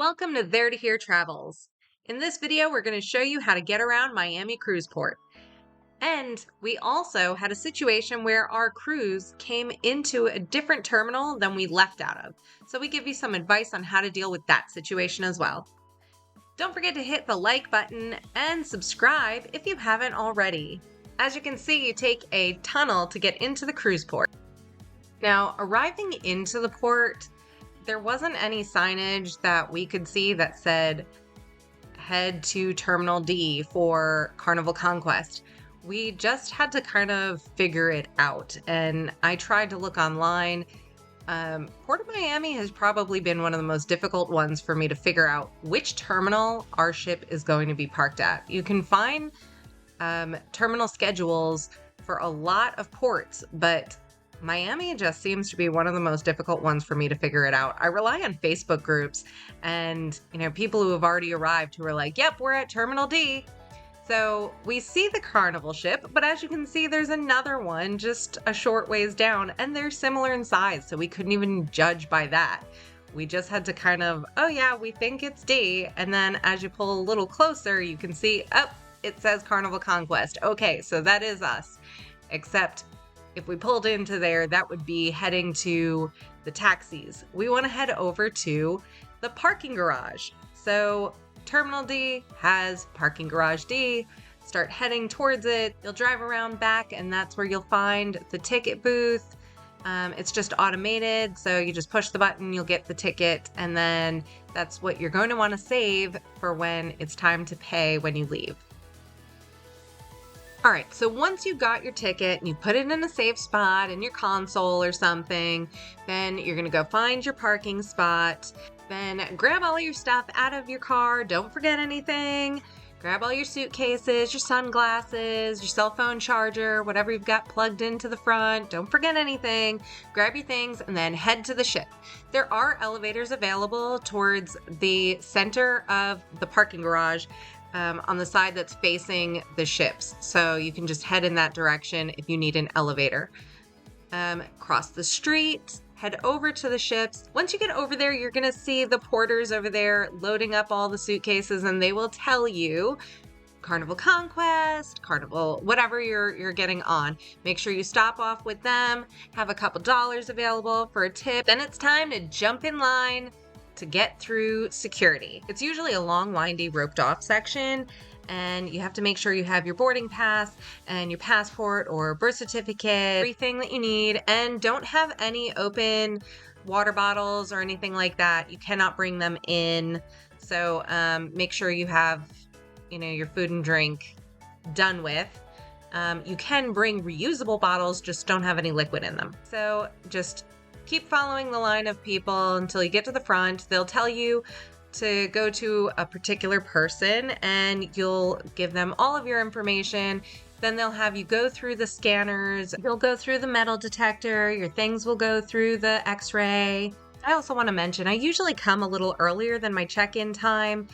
Welcome to There to Here Travels. In this video, we're going to show you how to get around Miami Cruiseport. And we also had a situation where our cruise came into a different terminal than we left out of. So we give you some advice on how to deal with that situation as well. Don't forget to hit the like button and subscribe if you haven't already. As you can see, you take a tunnel to get into the cruise port. Now, arriving into the port, there wasn't any signage that we could see that said head to Terminal D for Carnival Conquest. We just had to kind of figure it out, and I tried to look online. Port of Miami has probably been one of the most difficult ones for me to figure out which terminal our ship is going to be parked at. You can find terminal schedules for a lot of ports, but Miami just seems to be one of the most difficult ones for me to figure it out. I rely on Facebook groups and, people who have already arrived who are like, yep, we're at Terminal D. So we see the Carnival ship, but as you can see, there's another one just a short ways down, and they're similar in size, so we couldn't even judge by that. We just had to kind of, oh yeah, we think it's D, and then as you pull a little closer, you can see, oh, it says Carnival Conquest. Okay, so that is us, except if we pulled into there, that would be heading to the taxis. We want to head over to the parking garage. So Terminal D has Parking Garage D. Start heading towards it. You'll drive around back, and that's where you'll find the ticket booth. It's just automated, so you just push the button, you'll get the ticket, and then that's what you're going to want to save for when it's time to pay when you leave. All right, so once you got your ticket and you put it in a safe spot in your console or something, then you're gonna go find your parking spot, then grab all your stuff out of your car, don't forget anything, grab all your suitcases, your sunglasses, your cell phone charger, whatever you've got plugged into the front, don't forget anything, grab your things, and then head to the ship. There are elevators available towards the center of the parking garage, on the side that's facing the ships. So you can just head in that direction if you need an elevator. Cross the street, head over to the ships. Once you get over there, you're gonna see the porters over there loading up all the suitcases, and they will tell you Carnival Conquest, Carnival, whatever you're getting on. Make sure you stop off with them, have a couple dollars available for a tip. Then it's time to jump in line to get through security. It's usually a long, windy, roped off section, and you have to make sure you have your boarding pass and your passport or birth certificate, everything that you need, and don't have any open water bottles or anything like that. You cannot bring them in. So make sure you have, your food and drink done with. You can bring reusable bottles, just don't have any liquid in them. So just keep following the line of people until you get to the front. They'll tell you to go to a particular person, and you'll give them all of your information. Then they'll have you go through the scanners. You'll go through the metal detector. Your things will go through the x-ray. I also want to mention, I usually come a little earlier than my check-in time.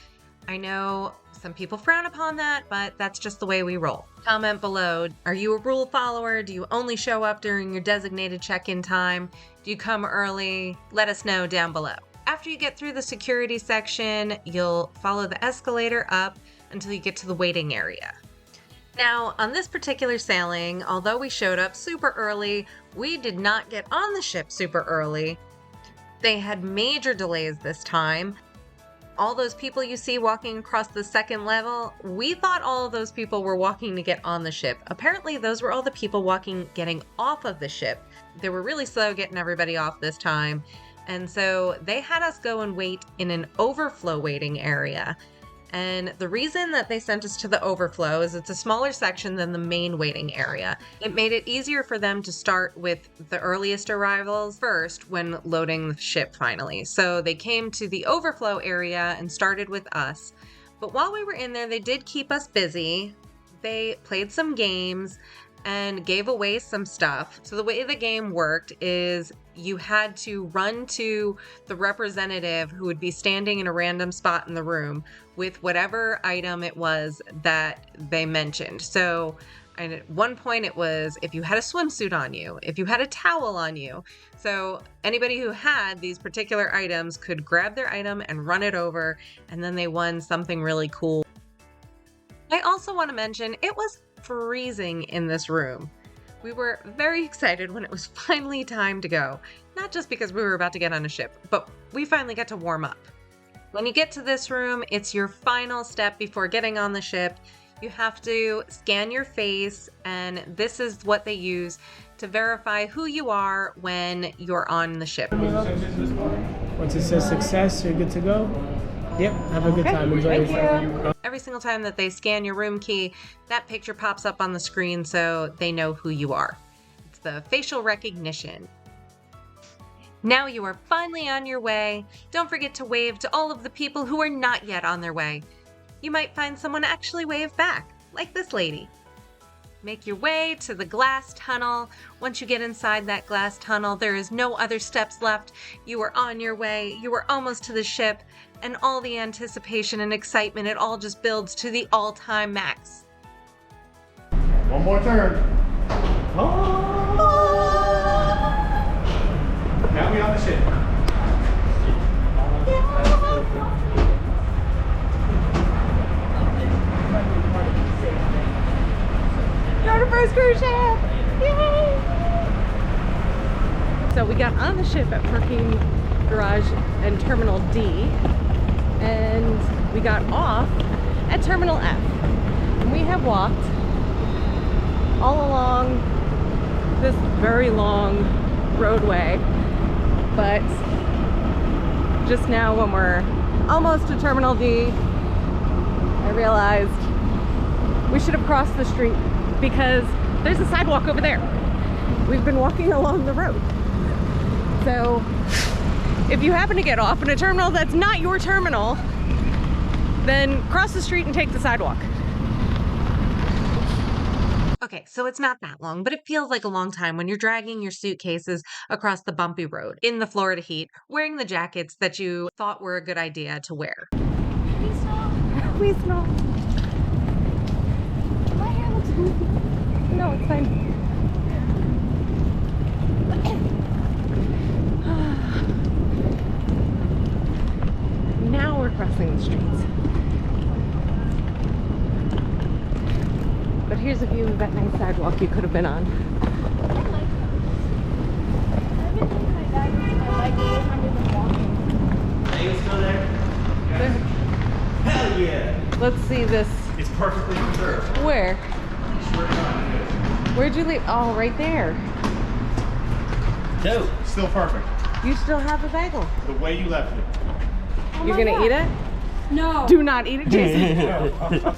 I know some people frown upon that, but that's just the way we roll. Comment below, are you a rule follower? Do you only show up during your designated check-in time? Do you come early? Let us know down below. After you get through the security section, you'll follow the escalator up until you get to the waiting area. Now, on this particular sailing, although we showed up super early, we did not get on the ship super early. They had major delays this time. All those people you see walking across the second level, we thought all of those people were walking to get on the ship. Apparently, those were all the people getting off of the ship. They were really slow getting everybody off this time. And so they had us go and wait in an overflow waiting area. And the reason that they sent us to the overflow is it's a smaller section than the main waiting area. It made it easier for them to start with the earliest arrivals first when loading the ship finally. So they came to the overflow area and started with us. But while we were in there, they did keep us busy. They played some games and gave away some stuff. So the way the game worked is you had to run to the representative who would be standing in a random spot in the room with whatever item it was that they mentioned. So And at one point it was if you had a swimsuit on you, if you had a towel on you. So anybody who had these particular items could grab their item and run it over, and then they won something really cool. I also want to mention it was freezing in this room. We were very excited when it was finally time to go. Not just because we were about to get on a ship, but we finally got to warm up. When you get to this room, it's your final step before getting on the ship. You have to scan your face, and this is what they use to verify who you are when you're on the ship. Once it says success, you're good to go. Yep, have a good time. Enjoy yourself. Every single time that they scan your room key, that picture pops up on the screen so they know who you are. It's the facial recognition. Now you are finally on your way. Don't forget to wave to all of the people who are not yet on their way. You might find someone actually wave back, like this lady. Make your way to the glass tunnel. Once you get inside that glass tunnel, there is no other steps left. You are on your way. You are almost to the ship, and all the anticipation and excitement, it all just builds to the all-time max. One more turn. Now we on the ship. You're on the first cruise ship! Yay! So we got on the ship at Parking Garage and Terminal D, and we got off at Terminal F. And we have walked all along this very long roadway, but just now when we're almost to Terminal D, I realized we should have crossed the street because there's a sidewalk over there. We've been walking along the road. So if you happen to get off in a terminal that's not your terminal, then cross the street and take the sidewalk. Okay, so it's not that long, but it feels like a long time when you're dragging your suitcases across the bumpy road in the Florida heat, wearing the jackets that you thought were a good idea to wear. Please stop. Please no. My hair looks goofy. No, it's fine. Now we're crossing the streets. But here's a view of that nice sidewalk you could have been on. I like this. I've been thinking my dad used my bike the whole time we've been walking. Are you still there? Hell yeah! Let's see this. It's perfectly preserved. Where? Swear to God, it is. Where'd you leave? Oh, right there. Dope. Still perfect. You still have a bagel. The way you left it. Oh You're my gonna God. eat it? No. Do not eat it, Jason.